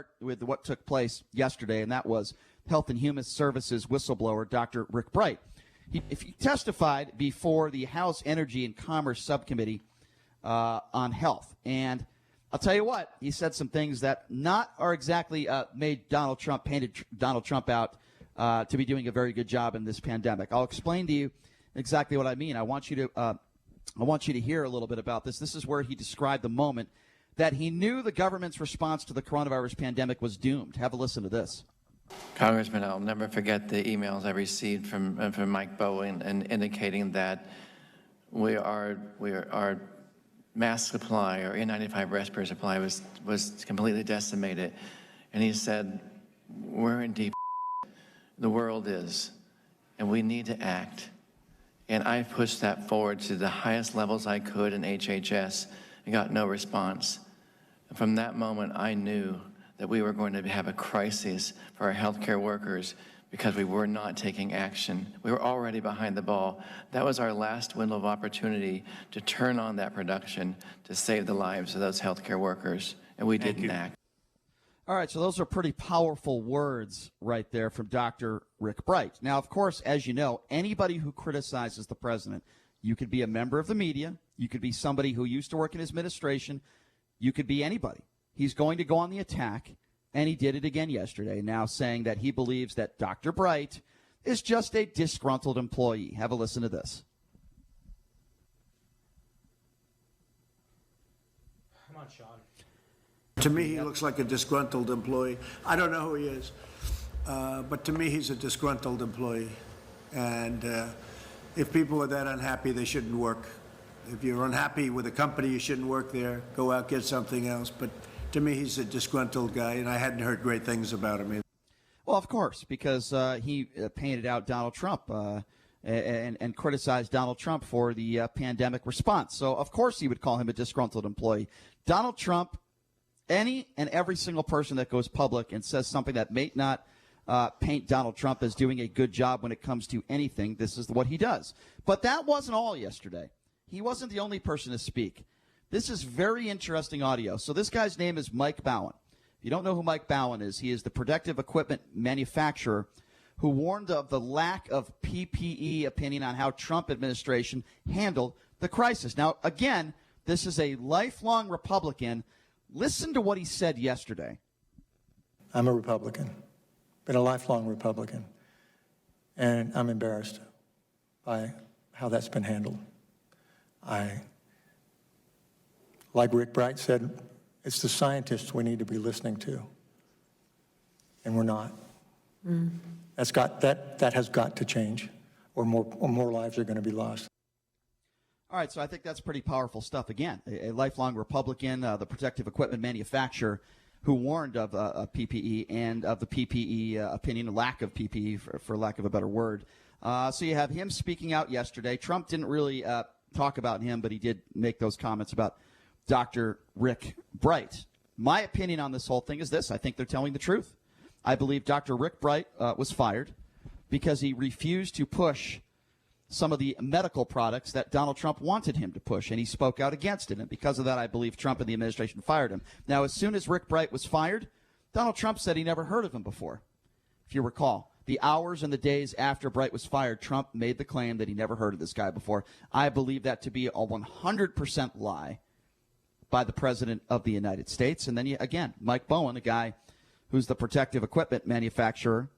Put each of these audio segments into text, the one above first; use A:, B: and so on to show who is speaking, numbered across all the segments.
A: start with what took place yesterday, and that was Health and Human Services whistleblower Dr. Rick Bright. He testified before the House Energy and Commerce Subcommittee on health. And I'll tell you what, he said some things that are exactly painted Donald Trump out to be doing a very good job in this pandemic. I'll explain to you exactly what I mean. I want you to hear a little bit about this. This is where he described the moment that he knew the government's response to the coronavirus pandemic was doomed. Have a listen to this.
B: Congressman, I'll never forget the emails I received from Mike Bowen and indicating that our mask supply or N95 respirator supply was completely decimated. And he said, we're in deep the world is, and we need to act. And I pushed that forward to the highest levels I could in HHS and got no response. And from that moment, I knew that we were going to have a crisis for our healthcare workers because we were not taking action. We were already behind the ball. That was our last window of opportunity to turn on that production to save the lives of those healthcare workers, and we didn't act.
A: All right, so those are pretty powerful words right there from Dr. Rick Bright. Now, of course, as you know, anybody who criticizes the president, you could be a member of the media, you could be somebody who used to work in his administration, you could be anybody. He's going to go on the attack, and he did it again yesterday, now saying that he believes that Dr. Bright is just a disgruntled employee. Have a listen to this.
C: Come on, Sean.
D: To me, he looks like a disgruntled employee. I don't know who he is, but to me, he's a disgruntled employee. And if people are that unhappy, they shouldn't work. If you're unhappy with a company, you shouldn't work there. Go out, get something else. But to me, he's a disgruntled guy, and I hadn't heard great things about him either.
A: Well, of course, because he painted out Donald Trump and criticized Donald Trump for the pandemic response. So, of course, he would call him a disgruntled employee. Donald Trump, any and every single person that goes public and says something that may not paint Donald Trump as doing a good job when it comes to anything, this is what he does. But that wasn't all yesterday. He wasn't the only person to speak. This is very interesting audio. So this guy's name is Mike Bowen. If you don't know who Mike Bowen is, he is the protective equipment manufacturer who warned of the lack of PPE opinion on how Trump administration handled the crisis. Now, again, this is a lifelong Republican. Listen to what he said yesterday.
E: I'm a Republican, been a lifelong Republican, and I'm embarrassed by how that's been handled. Like Rick Bright said, it's the scientists we need to be listening to, and we're not. That has got to change, or more lives are going to be lost.
A: All right, so I think that's pretty powerful stuff. Again, a lifelong Republican, the protective equipment manufacturer, who warned of PPE and of the PPE opinion, lack of PPE, for lack of a better word. So you have him speaking out yesterday. Trump didn't really talk about him, but he did make those comments about Dr. Rick Bright. My opinion on this whole thing is this. I think they're telling the truth. I believe Dr. Rick Bright was fired because he refused to push some of the medical products that Donald Trump wanted him to push, and he spoke out against it. And because of that, I believe Trump and the administration fired him. Now, as soon as Rick Bright was fired, Donald Trump said he never heard of him before. If you recall, the hours and the days after Bright was fired, Trump made the claim that he never heard of this guy before. I believe that to be a 100% lie by the President of the United States. And then, again, Mike Bowen, a guy who's the protective equipment manufacturer,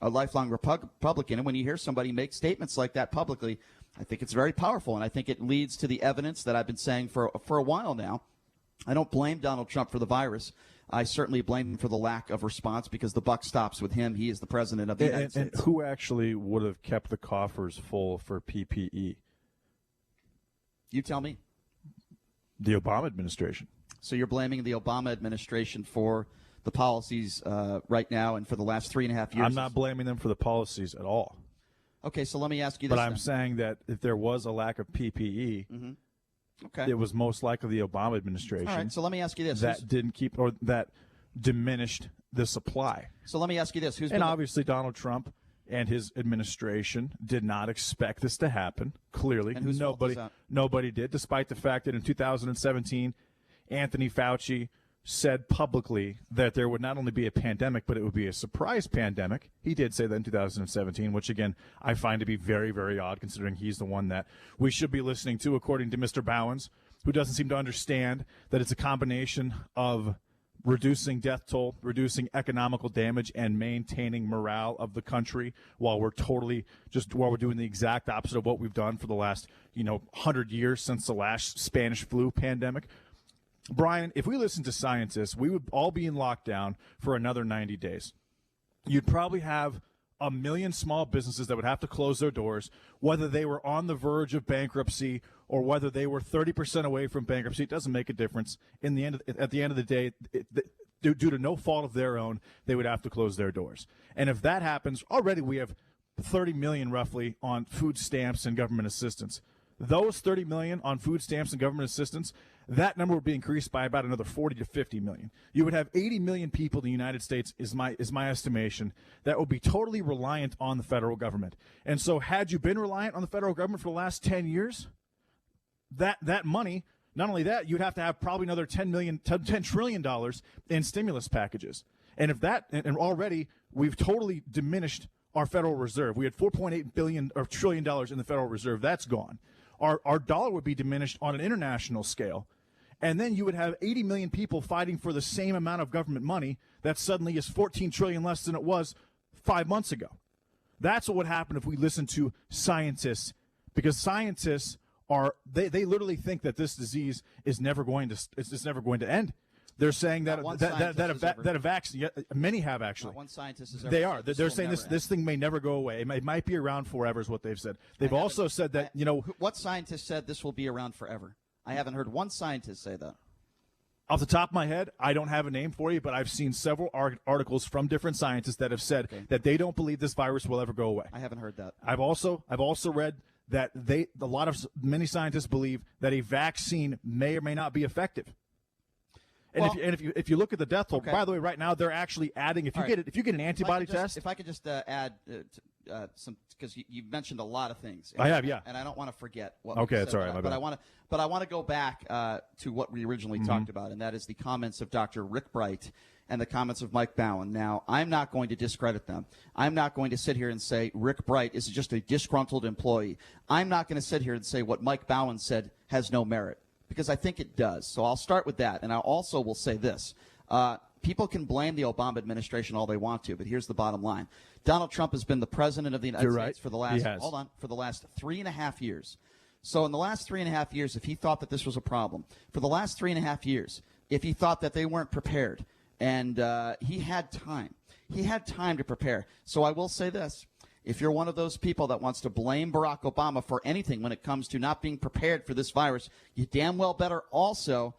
A: a lifelong Republican. And when you hear somebody make statements like that publicly, I think it's very powerful. And I think it leads to the evidence that I've been saying for a while now. I don't blame Donald Trump for the virus. I certainly blame him for the lack of response because the buck stops with him. He is the president of the United States.
F: And who actually would have kept the coffers full for PPE?
A: You tell me.
F: The Obama administration.
A: So you're blaming the Obama administration for the policies right now and for the last 3.5 years?
F: I'm not blaming them for the policies at all.
A: Okay, so let me ask you this.
F: But I'm saying that if there was a lack of PPE,
A: okay,
F: it was most likely the Obama administration.
A: All right, so let me ask you this.
F: That didn't keep, or that diminished the supply.
A: So let me ask you this.
F: And obviously Donald Trump and his administration did not expect this to happen, clearly.
A: And whose fault is that?
F: Nobody did, despite the fact that in 2017, Anthony Fauci said publicly that there would not only be a pandemic, but it would be a surprise pandemic. He did say that in 2017, which, again, I find to be very, very odd, considering he's the one that we should be listening to, according to Mr. Bowens, who doesn't seem to understand that it's a combination of reducing death toll, reducing economical damage, and maintaining morale of the country while we're doing the exact opposite of what we've done for the last, 100 years since the last Spanish flu pandemic. Brian, if we listened to scientists, we would all be in lockdown for another 90 days. You'd probably have 1 million small businesses that would have to close their doors, whether they were on the verge of bankruptcy or whether they were 30% away from bankruptcy. It doesn't make a difference. At the end of the day, due to no fault of their own, they would have to close their doors. And if that happens, already we have 30 million roughly on food stamps and government assistance. Those 30 million on food stamps and government assistance, that number would be increased by about another 40 to 50 million. You would have 80 million people in the United States, is my estimation, that would be totally reliant on the federal government. And so had you been reliant on the federal government for the last 10 years, that money, not only that, you'd have to have probably another $10 trillion in stimulus packages. And and already we've totally diminished our Federal Reserve. We had $4.8 trillion in the Federal Reserve. That's gone. Our dollar would be diminished on an international scale. And then you would have 80 million people fighting for the same amount of government money that suddenly is 14 trillion less than it was 5 months ago. That's what would happen if we listened to scientists, because scientists they literally think that this disease is never going to end. They're saying that a vaccine, many have actually.
A: Not one scientist has ever
F: They
A: said
F: are.
A: this
F: They're
A: will
F: saying
A: never
F: this thing may never go away. It might be around forever, is what they've said. They've also said that
A: What scientist said this will be around forever? I haven't heard one scientist say that.
F: Off the top of my head, I don't have a name for you, but I've seen several articles from different scientists that have said that they don't believe this virus will ever go away.
A: I haven't heard that.
F: I've also read that many scientists believe that a vaccine may or may not be effective. And if you look at the death toll, by the way, right now they're actually adding. If you get an antibody test,
A: if I could just add some, because you mentioned a lot of things.
F: I have, yeah,
A: and I don't want to forget what.
F: Okay,
A: we
F: that's
A: said,
F: all right.
A: But I want to go back to what we originally talked about, and that is the comments of Dr. Rick Bright and the comments of Mike Bowen. Now, I'm not going to discredit them. I'm not going to sit here and say Rick Bright is just a disgruntled employee. I'm not going to sit here and say what Mike Bowen said has no merit, because I think it does. So I'll start with that, and I also will say this. People can blame the Obama administration all they want to, but here's the bottom line. Donald Trump has been the president of the United States for the last 3.5 years. So in the last 3.5 years, if he thought that this was a problem, for the last 3.5 years, if he thought that they weren't prepared, and he had time to prepare. So I will say this. If you're one of those people that wants to blame Barack Obama for anything when it comes to not being prepared for this virus, you damn well better also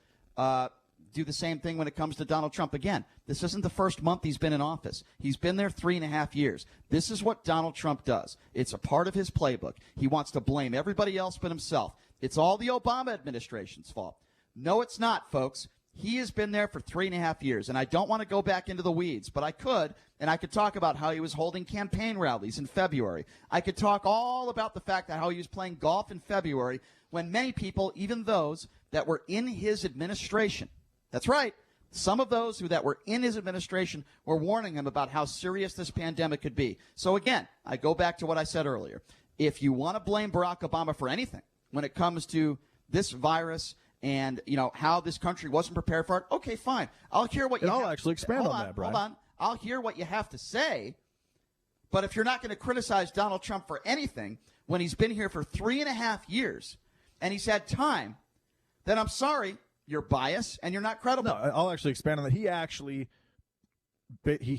A: do the same thing when it comes to Donald Trump. Again, this isn't the first month he's been in office. He's been there 3.5 years. This is what Donald Trump does. It's a part of his playbook. He wants to blame everybody else but himself. It's all the Obama administration's fault. No, it's not, folks. He has been there for 3.5 years, and I don't want to go back into the weeds, but I could, and I could talk about how he was holding campaign rallies in February. I could talk all about the fact that how he was playing golf in February when many people, even those that were in his administration, that's right, some of those that were in his administration were warning him about how serious this pandemic could be. So again, I go back to what I said earlier. If you want to blame Barack Obama for anything when it comes to this virus and, how this country wasn't prepared for it, okay, fine. I'll hear what
F: I'll actually expand on that, Brian.
A: Hold on. I'll hear what you have to say. But if you're not going to criticize Donald Trump for anything when he's been here for 3.5 years and he's had time, then I'm sorry, you're biased and you're not credible.
F: No, I'll actually expand on that. He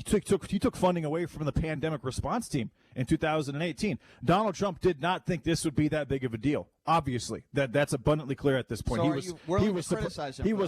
F: took funding away from the pandemic response team in 2018. Donald Trump did not think this would be that big of a deal. Obviously, that's abundantly clear at this point.
A: So he was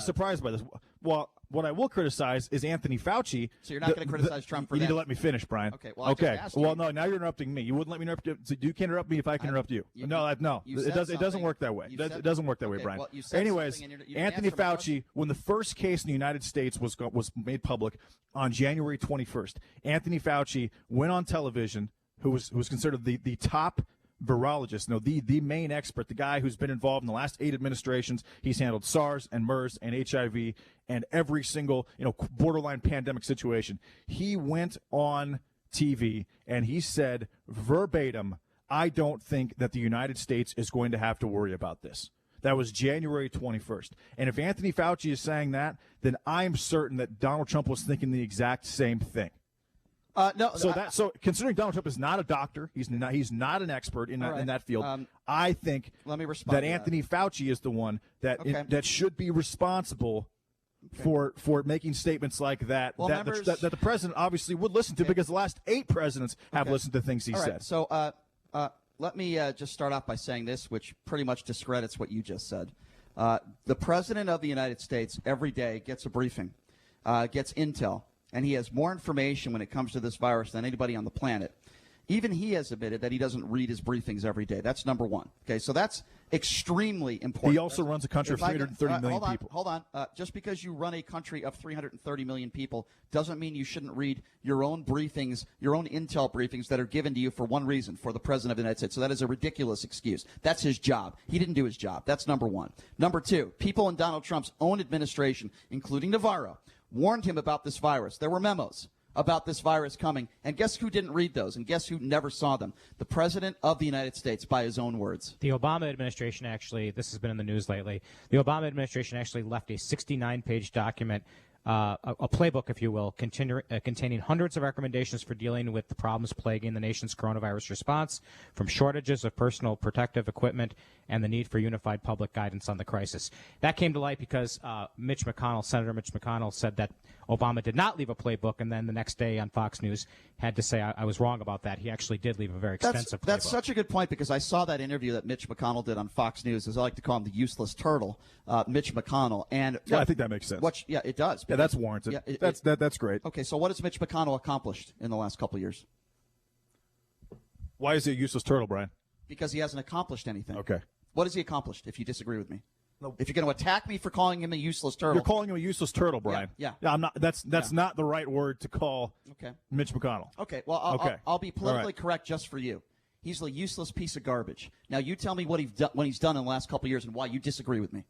F: surprised by this. Well, what I will criticize is Anthony Fauci.
A: So you're not going to criticize Trump for that?
F: You need to let me finish, Brian.
A: Okay. Well,
F: Well, no, now you're interrupting me. You wouldn't let me interrupt you. So you can't interrupt me if I can interrupt you. No. It doesn't work that way. It doesn't work that way, Brian.
A: Well, you said
F: anyways,
A: something and you
F: Anthony
A: didn't answer my
F: Fauci, when the first case in the United States was made public on January 21st, Anthony Fauci went on television, who was considered the top virologist, the main expert, the guy who's been involved in the last 8 administrations. He's handled SARS and MERS and HIV and every single, borderline pandemic situation. He went on TV and he said verbatim, I don't think that the United States is going to have to worry about this. That was January 21st. And if Anthony Fauci is saying that, then I'm certain that Donald Trump was thinking the exact same thing.
A: No.
F: So considering Donald Trump is not a doctor, he's not an expert in that field. I think
A: let me respond
F: that
A: to
F: Anthony Fauci is the one that
A: Okay.
F: that should be responsible for making statements like that.
A: Well,
F: that the president obviously would listen to because the last 8 presidents have listened to things he
A: All
F: said.
A: right, so let me just start off by saying this, which pretty much discredits what you just said. The president of the United States every day gets a briefing, gets intel, and he has more information when it comes to this virus than anybody on the planet. Even he has admitted that he doesn't read his briefings every day. That's number one. Okay, so that's extremely important.
F: He also runs a country of 330 million people.
A: Hold on. Just because you run a country of 330 million people doesn't mean you shouldn't read your own briefings, your own intel briefings that are given to you for one reason, for the president of the United States. So that is a ridiculous excuse. That's his job. He didn't do his job. That's number one. Number two, people in Donald Trump's own administration, including Navarro, warned him about this virus. There were memos about this virus coming. And guess who didn't read those? And guess who never saw them? The President of the United States, by his own words.
C: The Obama administration actually, this has been in the news lately, the Obama administration actually left a 69-page document, a playbook, if you will, containing hundreds of recommendations for dealing with the problems plaguing the nation's coronavirus response, from shortages of personal protective equipment and the need for unified public guidance on the crisis. That came to light because Senator Mitch McConnell said that Obama did not leave a playbook, and then the next day on Fox News had to say I was wrong about that. He actually did leave a very extensive playbook.
A: That's such a good point, because I saw that interview that Mitch McConnell did on Fox News, as I like to call him, the useless turtle, Mitch McConnell. And
F: Yeah, I think that makes sense.
A: Yeah, it does.
F: Yeah, that's warranted.
A: Yeah,
F: That's great.
A: Okay, so what has Mitch McConnell accomplished in the last couple of years?
F: Why is he a useless turtle, Brian?
A: Because he hasn't accomplished anything.
F: Okay.
A: What has he accomplished, if you disagree with me? If you're going to attack me for calling him a useless turtle.
F: You're calling him a useless turtle, Brian.
A: Yeah.
F: I'm not. That's not the right word to call Mitch McConnell.
A: Okay. Well, I'll be politically correct just for you. He's a useless piece of garbage. Now, you tell me what he's done in the last couple of years and why you disagree with me.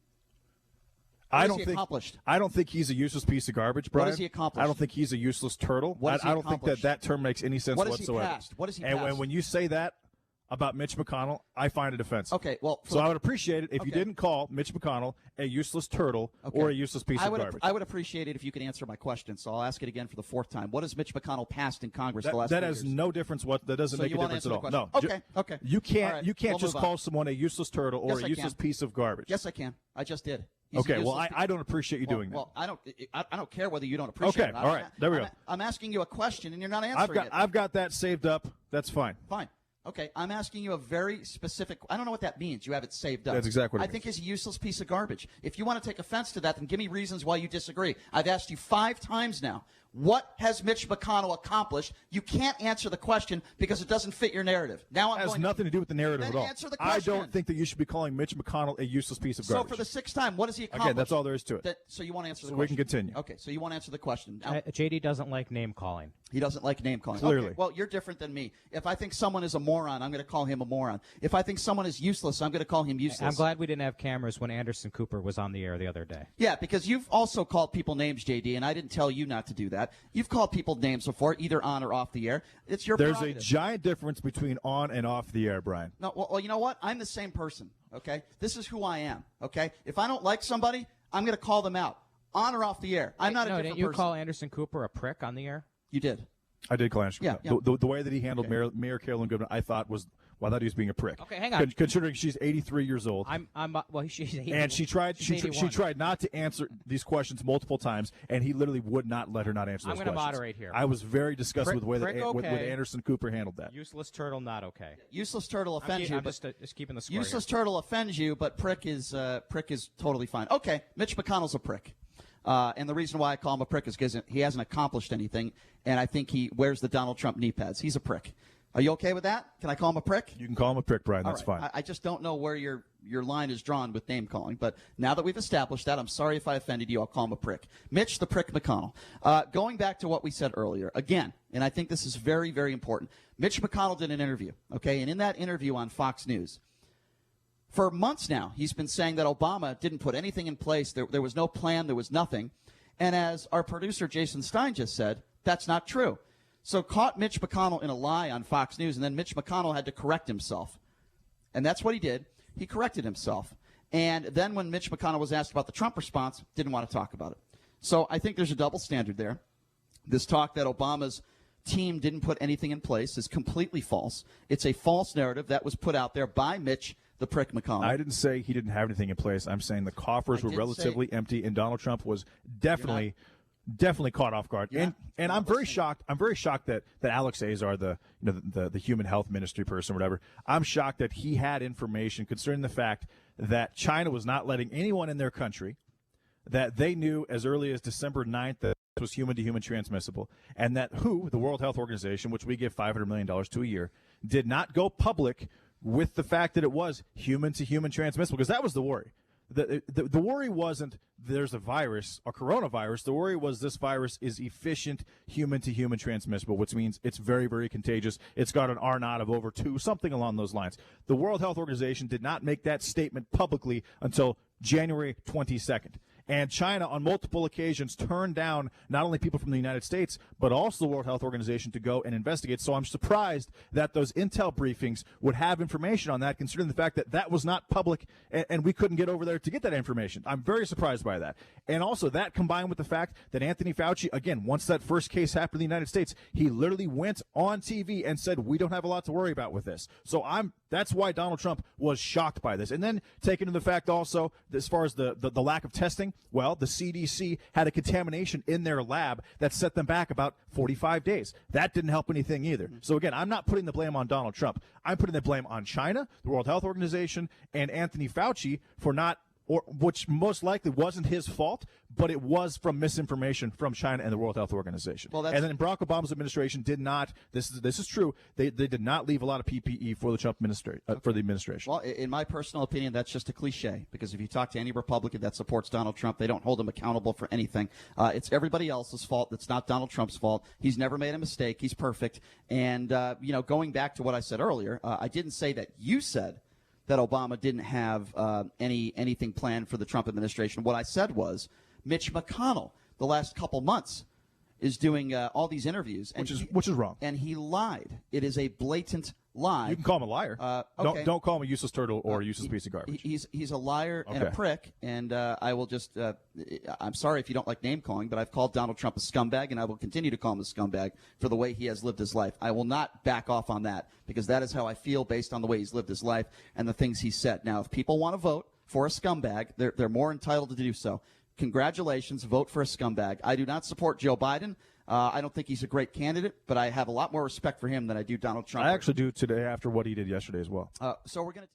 F: I don't think he's a useless piece of garbage, Brian.
A: What has he accomplished?
F: I don't think he's a useless turtle.
A: What has he
F: I don't think
A: accomplished?
F: that term makes any sense
A: What has he
F: whatsoever.
A: passed? What has he
F: and
A: passed?
F: when you say that about Mitch McConnell, I find it offensive.
A: Okay, well,
F: so I would appreciate it if you didn't call Mitch McConnell a useless turtle or a useless piece of garbage.
A: I would appreciate it if you could answer my question, so I'll ask it again for the 4th time. What has Mitch McConnell passed in Congress the last
F: that
A: 2
F: has
A: years?
F: no difference. That doesn't make a difference at all. No.
A: Okay.
F: You can't.
A: All right,
F: You can't
A: we'll
F: just
A: move
F: call
A: on.
F: someone a useless turtle or
A: Yes,
F: a
A: I
F: useless
A: can.
F: piece of garbage.
A: Yes, I can. I just did. He's
F: Okay.
A: a
F: Well,
A: useless
F: I don't appreciate you doing that.
A: Well, I don't care whether you don't appreciate it.
F: Okay. All right. There we go.
A: I'm asking you a question, and you're not answering it.
F: I've got that saved up. That's fine.
A: Fine. Okay, I'm asking you a very specific. I don't know what that means. You have it saved up.
F: That's exactly what it
A: I think
F: means.
A: he's a useless piece of garbage. If you want to take offense to that, then give me reasons why you disagree. I've asked you 5 times now. What has Mitch McConnell accomplished? You can't answer the question because it doesn't fit your narrative. Now I'm
F: It has
A: going
F: nothing to do with the narrative
A: Then
F: at all.
A: answer the
F: I
A: question.
F: don't think that you should be calling Mitch McConnell a useless piece of
A: So
F: garbage.
A: for the 6th time, what has he accomplished?
F: Again, that's all there is to it.
A: So you want to answer the
F: So
A: question?
F: we can continue.
A: Okay, so you want to answer the question. Now,
C: JD doesn't like name calling.
A: he doesn't like name calling.
F: Clearly.
A: Okay, well, you're different than me. If I think someone is a moron, I'm going to call him a moron. If I think someone is useless, I'm going to call him useless.
C: I'm glad we didn't have cameras when Anderson Cooper was on the air the other day.
A: Yeah, because you've also called people names, JD, and I didn't tell you not to do that. You've called people names before, either on or off the air. It's your
F: There's a
A: prerogative.
F: giant difference between on and off the air, Brian.
A: No, well, you know what? I'm the same person, okay? This is who I am, okay? If I don't like somebody, I'm going to call them out, on or off the air. I'm not a different
C: didn't you
A: person.
C: call Anderson Cooper a prick on the air?
A: You did.
F: I did call Anderson.
A: Yeah,
F: The way that he handled Mayor Carolyn Goodman, I thought I thought he was being a prick.
C: Okay, hang on.
F: Considering she's 83 years old.
C: She's 81.
F: And she tried. She
C: 81.
F: tried not to answer these questions multiple times, and he literally would not let her not answer those
C: I'm
F: questions.
C: gonna moderate here.
F: I was very disgusted with the way
C: Prick,
F: that with
C: okay.
F: Anderson Cooper handled that.
C: Useless turtle, not okay.
A: Useless turtle offends you.
C: I'm
A: but
C: just keeping the score
A: useless
C: here.
A: turtle offends you, but prick is totally fine. Okay, Mitch McConnell's a prick. And the reason why I call him a prick is because he hasn't accomplished anything, and I think he wears the Donald Trump knee pads. He's a prick. Are you okay with that? Can I call him a prick?
F: You can call him a prick, Brian.
A: All
F: That's
A: right.
F: fine.
A: I just don't know where you're your line is drawn with name calling. But now that we've established that, I'm sorry if I offended you. I'll call him a prick. Mitch the Prick McConnell. Going back to what we said earlier, again, and I think this is very, very important. Mitch McConnell did an interview, okay? And in that interview on Fox News, for months now, he's been saying that Obama didn't put anything in place. There was no plan. There was nothing. And as our producer, Jason Stein, just said, that's not true. So caught Mitch McConnell in a lie on Fox News, and then Mitch McConnell had to correct himself. And that's what he did. He corrected himself. And then when Mitch McConnell was asked about the Trump response, didn't want to talk about it. So I think there's a double standard there. This talk that Obama's team didn't put anything in place is completely false. It's a false narrative that was put out there by Mitch the Prick McConnell.
F: I didn't say he didn't have anything in place. I'm saying the coffers were relatively empty, and Donald Trump was definitely caught off guard. And I'm very shocked. I'm very shocked that Alex Azar, the human health ministry person or whatever, I'm shocked that he had information concerning the fact that China was not letting anyone in their country, that they knew as early as December 9th that this was human-to-human transmissible, and that the World Health Organization, which we give $500 million to a year, did not go public with the fact that it was human-to-human transmissible, because that was the worry. The worry wasn't there's a virus, a coronavirus. The worry was this virus is efficient human-to-human transmissible, which means it's very, very contagious. It's got an R0 of over 2, something along those lines. The World Health Organization did not make that statement publicly until January 22nd. And China, on multiple occasions, turned down not only people from the United States, but also the World Health Organization to go and investigate. So I'm surprised that those intel briefings would have information on that, considering the fact that that was not public and we couldn't get over there to get that information. I'm very surprised by that. And also that combined with the fact that Anthony Fauci, again, once that first case happened in the United States, he literally went on TV and said, we don't have a lot to worry about with this. So that's why Donald Trump was shocked by this. And then taking into the fact also, as far as the lack of testing, well, the CDC had a contamination in their lab that set them back about 45 days. That didn't help anything either. So again, I'm not putting the blame on Donald Trump. I'm putting the blame on China, the World Health Organization, and Anthony Fauci for not, which most likely wasn't his fault, but it was from misinformation from China and the World Health Organization.
A: Well,
F: and then Barack Obama's administration did not. This is true. They did not leave a lot of PPE for the Trump for the administration.
A: Well, in my personal opinion, that's just a cliche, because if you talk to any Republican that supports Donald Trump, they don't hold him accountable for anything. It's everybody else's fault. It's not Donald Trump's fault. He's never made a mistake. He's perfect. And going back to what I said earlier, I didn't say that you said that Obama didn't have anything planned for the Trump administration. What I said was Mitch McConnell, the last couple months, is doing all these interviews. And
F: which is wrong.
A: And he lied. It is a blatant lie.
F: You can call him a liar.
A: Okay.
F: Don't call him a useless turtle or a useless piece of garbage.
A: He's a liar and a prick, and I will just I'm sorry if you don't like name calling, but I've called Donald Trump a scumbag, and I will continue to call him a scumbag for the way he has lived his life. I will not back off on that, because that is how I feel based on the way he's lived his life and the things he said. Now, if people want to vote for a scumbag, they're more entitled to do so. Congratulations, vote for a scumbag. I do not support Joe Biden. I don't think he's a great candidate, but I have a lot more respect for him than I do Donald Trump.
F: I actually do today after what he did yesterday as well.
A: So we're going to